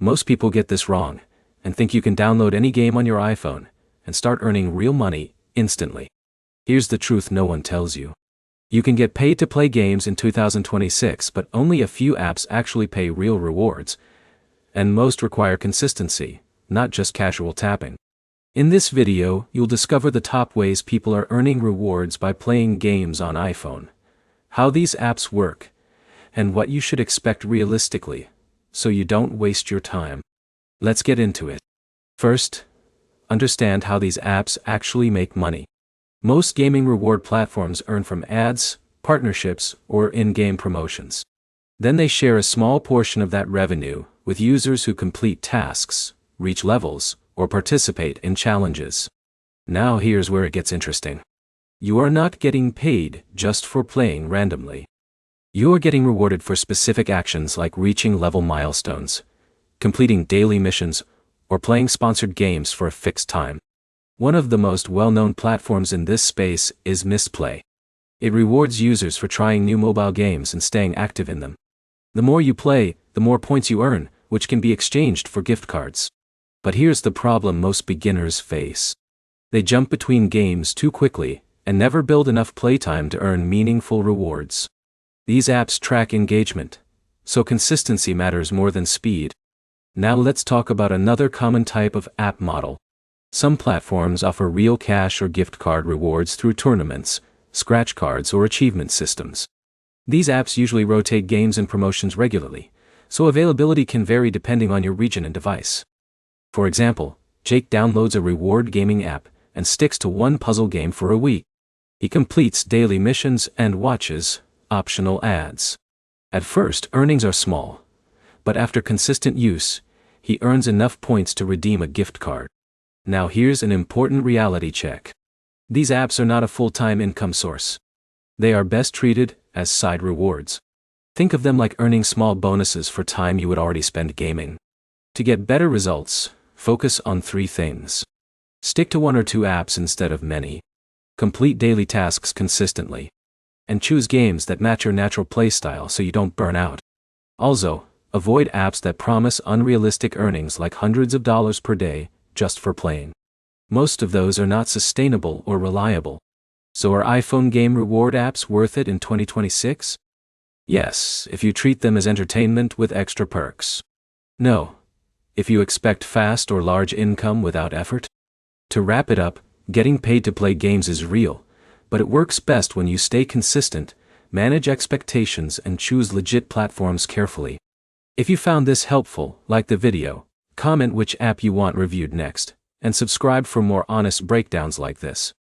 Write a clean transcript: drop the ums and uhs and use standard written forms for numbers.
Most people get this wrong and think you can download any game on your iPhone and start earning real money instantly. Here's the truth no one tells you. You can get paid to play games in 2026, but only a few apps actually pay real rewards, and most require consistency, not just casual tapping. In this video, you'll discover the top ways people are earning rewards by playing games on iPhone, how these apps work, and what you should expect realistically, so you don't waste your time. Let's get into it. First, understand how these apps actually make money. Most gaming reward platforms earn from ads, partnerships, or in-game promotions. Then they share a small portion of that revenue with users who complete tasks, reach levels, or participate in challenges. Now here's where it gets interesting. You are not getting paid just for playing randomly. You are getting rewarded for specific actions like reaching level milestones, completing daily missions, or playing sponsored games for a fixed time. One of the most well-known platforms in this space is Misplay. It rewards users for trying new mobile games and staying active in them. The more you play, the more points you earn, which can be exchanged for gift cards. But here's the problem most beginners face. They jump between games too quickly and never build enough playtime to earn meaningful rewards. These apps track engagement, so consistency matters more than speed. Now let's talk about another common type of app model. Some platforms offer real cash or gift card rewards through tournaments, scratch cards, or achievement systems. These apps usually rotate games and promotions regularly, so availability can vary depending on your region and device. For example, Jake downloads a reward gaming app and sticks to one puzzle game for a week. He completes daily missions and watches optional ads. At first, earnings are small, but after consistent use, he earns enough points to redeem a gift card. Now here's an important reality check. These apps are not a full-time income source. They are best treated as side rewards. Think of them like earning small bonuses for time you would already spend gaming. To get better results, focus on 3 things. Stick to 1 or 2 apps instead of many. Complete daily tasks consistently. And choose games that match your natural playstyle so you don't burn out. Also, avoid apps that promise unrealistic earnings like hundreds of dollars per day just for playing. Most of those are not sustainable or reliable. So are iPhone game reward apps worth it in 2026? Yes, if you treat them as entertainment with extra perks. No, if you expect fast or large income without effort. To wrap it up, getting paid to play games is real, but it works best when you stay consistent, manage expectations, and choose legit platforms carefully. If you found this helpful, like the video, comment which app you want reviewed next, and subscribe for more honest breakdowns like this.